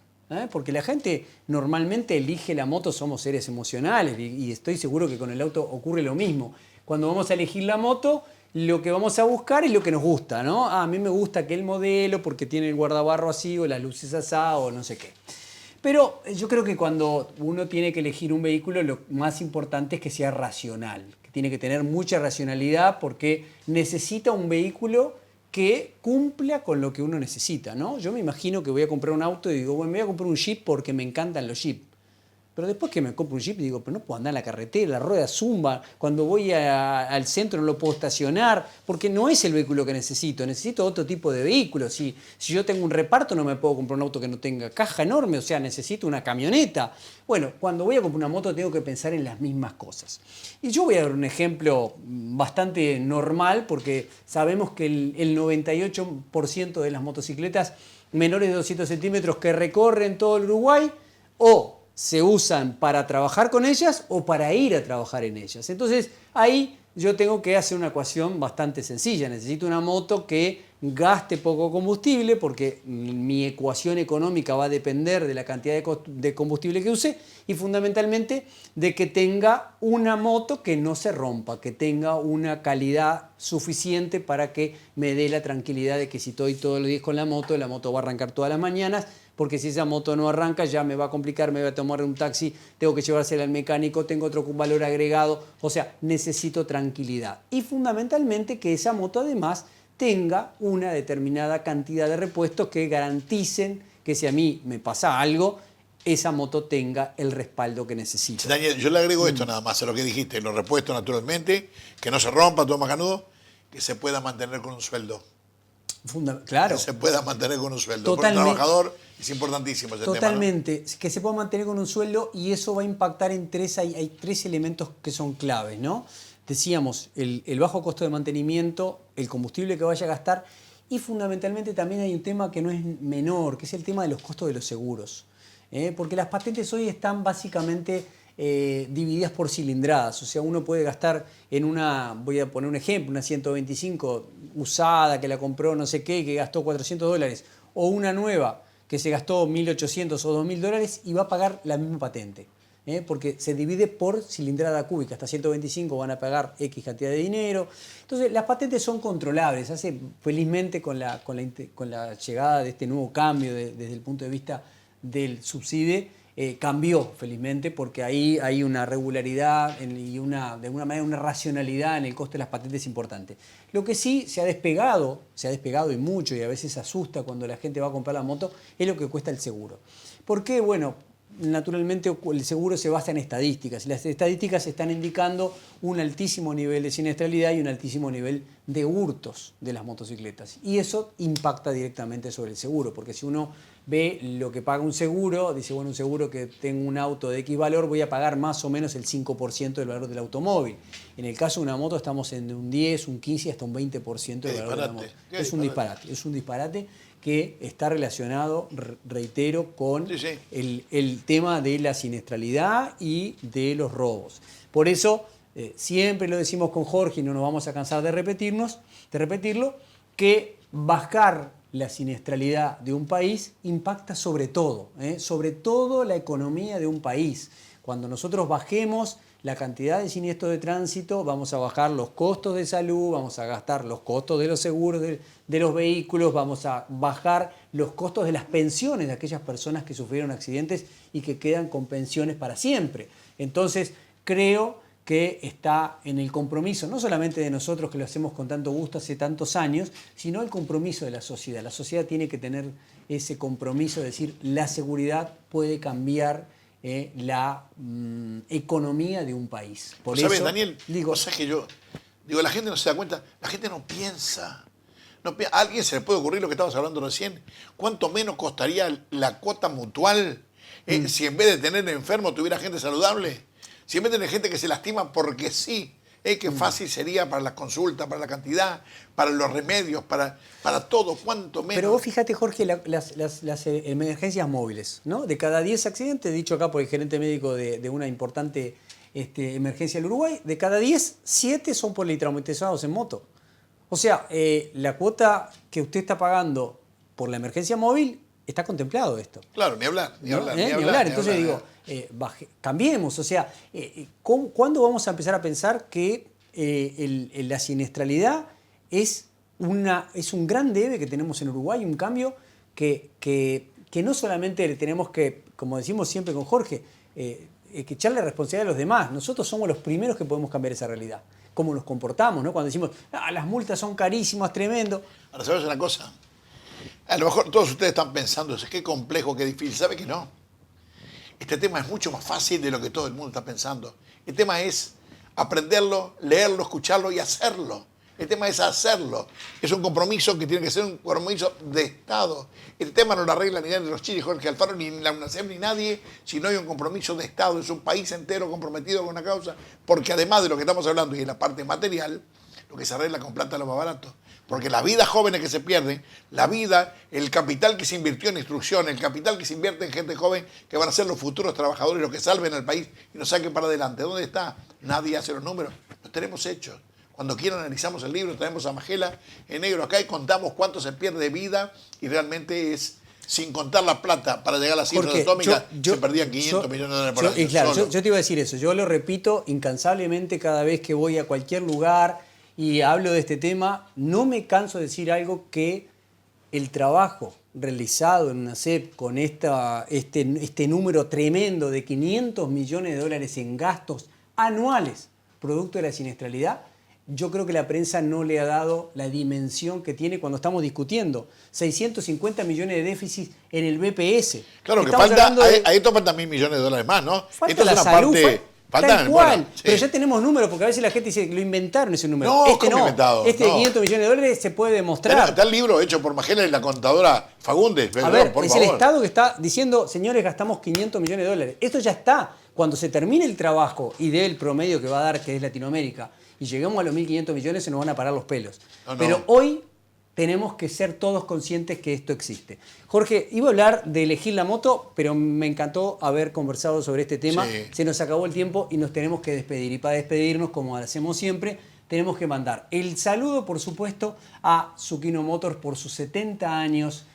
Porque la gente normalmente elige la moto, somos seres emocionales y estoy seguro que con el auto ocurre lo mismo. Cuando vamos a elegir la moto, lo que vamos a buscar es lo que nos gusta, ¿no? A mí me gusta aquel modelo porque tiene el guardabarro así o las luces asá o no sé qué. Pero yo creo que cuando uno tiene que elegir un vehículo, lo más importante es que sea racional, que tiene que tener mucha racionalidad porque necesita un vehículo que cumpla con lo que uno necesita, ¿no? Yo me imagino que voy a comprar un auto y digo, bueno, me voy a comprar un Jeep porque me encantan los Jeep. Pero después que me compro un Jeep digo, pero no puedo andar en la carretera, la rueda zumba, cuando voy al centro no lo puedo estacionar, porque no es el vehículo que necesito otro tipo de vehículo. Si yo tengo un reparto no me puedo comprar un auto que no tenga caja enorme, o sea, necesito una camioneta. Bueno, cuando voy a comprar una moto tengo que pensar en las mismas cosas. Y yo voy a dar un ejemplo bastante normal, porque sabemos que el 98% de las motocicletas menores de 200 centímetros que recorren todo el Uruguay, o se usan para trabajar con ellas o para ir a trabajar en ellas. Entonces ahí yo tengo que hacer una ecuación bastante sencilla. Necesito una moto que gaste poco combustible porque mi ecuación económica va a depender de la cantidad de combustible que use y fundamentalmente de que tenga una moto que no se rompa, que tenga una calidad suficiente para que me dé la tranquilidad de que si estoy todos los días con la moto va a arrancar todas las mañanas, porque si esa moto no arranca ya me va a complicar, me voy a tomar un taxi, tengo que llevársela al mecánico, tengo otro valor agregado, o sea, necesito tranquilidad. Y fundamentalmente que esa moto además tenga una determinada cantidad de repuestos que garanticen que si a mí me pasa algo, esa moto tenga el respaldo que necesito. Daniel, yo le agrego esto nada más a lo que dijiste, los repuestos naturalmente, que no se rompa, todo macanudo, que se pueda mantener con un sueldo. Claro. Que se pueda mantener con un sueldo. Totalmente. Para el trabajador es importantísimo ese Totalmente. tema, ¿no? Que se pueda mantener con un sueldo y eso va a impactar en hay tres elementos que son claves, ¿no? Decíamos, el bajo costo de mantenimiento, el combustible que vaya a gastar y fundamentalmente también hay un tema que no es menor, que es el tema de los costos de los seguros. Porque las patentes hoy están básicamente divididas por cilindradas, o sea, uno puede gastar en voy a poner un ejemplo, una 125 usada que la compró no sé qué, que gastó $400, o una nueva que se gastó $1.800 o $2.000 y va a pagar la misma patente. Porque se divide por cilindrada cúbica, hasta 125 van a pagar X cantidad de dinero. Entonces las patentes son controlables. Felizmente con la llegada de este nuevo cambio desde el punto de vista del subsidio, cambió felizmente porque ahí hay una regularidad y de alguna manera una racionalidad en el costo de las patentes importante. Lo que sí se ha despegado y mucho y a veces asusta cuando la gente va a comprar la moto es lo que cuesta el seguro. ¿Por qué? Bueno, naturalmente el seguro se basa en estadísticas y las estadísticas están indicando un altísimo nivel de siniestralidad y un altísimo nivel de hurtos de las motocicletas. Y eso impacta directamente sobre el seguro, porque si uno ve lo que paga un seguro, dice, bueno, un seguro que tengo un auto de X valor, voy a pagar más o menos el 5% del valor del automóvil. En el caso de una moto estamos en un 10, un 15 hasta un 20% del valor de la moto. Es un disparate que está relacionado, reitero, con el tema de la siniestralidad y de los robos. Por eso, siempre lo decimos con Jorge y no nos vamos a cansar de repetirlo, que bajar la siniestralidad de un país impacta sobre todo la economía de un país. Cuando nosotros bajemos la cantidad de siniestros de tránsito, vamos a bajar los costos de salud, vamos a gastar los costos de los seguros de los vehículos, vamos a bajar los costos de las pensiones de aquellas personas que sufrieron accidentes y que quedan con pensiones para siempre. Entonces, creo que está en el compromiso, no solamente de nosotros que lo hacemos con tanto gusto hace tantos años, sino el compromiso de la sociedad. La sociedad tiene que tener ese compromiso de decir, la seguridad puede cambiar la economía de un país. Por ¿Sabes, eso, Daniel? O sea que yo digo, la gente no se da cuenta, la gente no piensa. ¿A alguien se le puede ocurrir lo que estabas hablando recién? ¿Cuánto menos costaría la cuota mutual si en vez de tener enfermo tuviera gente saludable? Si en vez de tener gente que se lastima porque sí, qué fácil sería para las consultas, para la cantidad, para los remedios, para todo, cuánto menos. Pero vos fíjate, Jorge, las emergencias móviles, ¿no? De cada 10 accidentes, dicho acá por el gerente médico de una importante emergencia del Uruguay, de cada 10, 7 son politraumatizados en moto. O sea, la cuota que usted está pagando por la emergencia móvil está contemplado esto. Claro, ni hablar. Entonces digo, cambiemos. O sea, ¿cuándo vamos a empezar a pensar que la siniestralidad es un gran debe que tenemos en Uruguay, un cambio que no solamente le tenemos que, como decimos siempre con Jorge, que echarle responsabilidad a los demás? Nosotros somos los primeros que podemos cambiar esa realidad. Cómo nos comportamos, ¿no? Cuando decimos, las multas son carísimas, tremendo. Ahora, ¿sabes una cosa? A lo mejor todos ustedes están pensando, qué complejo, qué difícil. ¿Sabe que no? Este tema es mucho más fácil de lo que todo el mundo está pensando. El tema es aprenderlo, leerlo, escucharlo y hacerlo. El tema es hacerlo. Es un compromiso que tiene que ser un compromiso de Estado. El tema no lo arregla ni de los Chiles, Jorge Alfaro, ni la UNACEF, ni nadie, si no hay un compromiso de Estado. Es un país entero comprometido con una causa, porque además de lo que estamos hablando y en la parte material, lo que se arregla con plata es lo más barato. Porque las vidas jóvenes que se pierden, la vida, el capital que se invirtió en instrucción, el capital que se invierte en gente joven que van a ser los futuros trabajadores, los que salven al país y nos saquen para adelante. ¿Dónde está? Nadie hace los números. Los tenemos hechos. Cuando quieran analizamos el libro, traemos a Magela en negro acá y contamos cuánto se pierde de vida y realmente es, sin contar la plata para llegar a las cifras atómicas, se perdían 500 millones de dólares por año. Y claro, yo te iba a decir eso. Yo lo repito incansablemente cada vez que voy a cualquier lugar y hablo de este tema. No me canso de decir algo, que el trabajo realizado en UNACEF con este número tremendo de 500 millones de dólares en gastos anuales producto de la siniestralidad, yo creo que la prensa no le ha dado la dimensión que tiene cuando estamos discutiendo 650 millones de déficit en el BPS. Claro, que falta, a esto faltan 1.000 millones de dólares más, ¿no? Falta la salud, tal cual. Pero ya tenemos números, porque a veces la gente dice que lo inventaron ese número. No, este no. Inventado? De 500 millones de dólares se puede demostrar. Está el libro hecho por Magela y la contadora Fagundes. A ver, es el Estado que está diciendo, señores, gastamos 500 millones de dólares. Esto ya está. Cuando se termine el trabajo y dé el promedio que va a dar, que es Latinoamérica, y lleguemos a los 1.500 millones, se nos van a parar los pelos. No. Pero hoy tenemos que ser todos conscientes que esto existe. Jorge, iba a hablar de elegir la moto, pero me encantó haber conversado sobre este tema. Sí. Se nos acabó el tiempo y nos tenemos que despedir. Y para despedirnos, como hacemos siempre, tenemos que mandar el saludo, por supuesto, a Zucchino Motors por sus 70 años.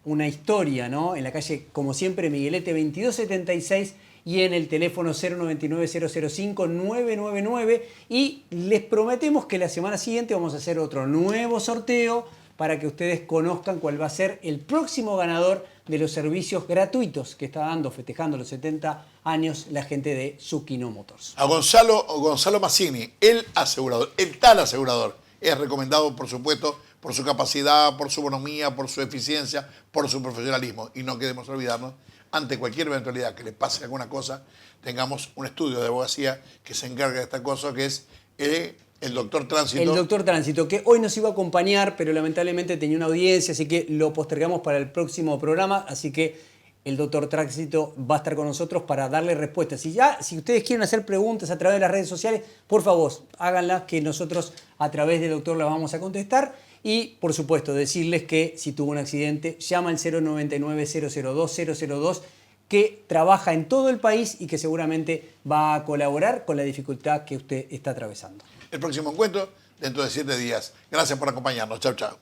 Una historia, ¿no? En la calle, como siempre, Miguelete 2276, y en el teléfono 099-005-999. Y les prometemos que la semana siguiente vamos a hacer otro nuevo sorteo para que ustedes conozcan cuál va a ser el próximo ganador de los servicios gratuitos que está dando, festejando los 70 años, la gente de Zucchino Motors. A Gonzalo Mazzini, el asegurador, el tal asegurador, es recomendado, por supuesto, por su capacidad, por su bonomía, por su eficiencia, por su profesionalismo. Y no queremos olvidarnos, ante cualquier eventualidad que le pase alguna cosa, tengamos un estudio de abogacía que se encargue de esta cosa, que es El doctor Tránsito. El doctor Tránsito, que hoy nos iba a acompañar, pero lamentablemente tenía una audiencia, así que lo postergamos para el próximo programa. Así que el doctor Tránsito va a estar con nosotros para darle respuestas. Si ustedes quieren hacer preguntas a través de las redes sociales, por favor, háganlas, que nosotros a través del doctor las vamos a contestar. Y, por supuesto, decirles que si tuvo un accidente, llama al 099-002-002, que trabaja en todo el país y que seguramente va a colaborar con la dificultad que usted está atravesando. El próximo encuentro dentro de 7 días. Gracias por acompañarnos. Chau, chau.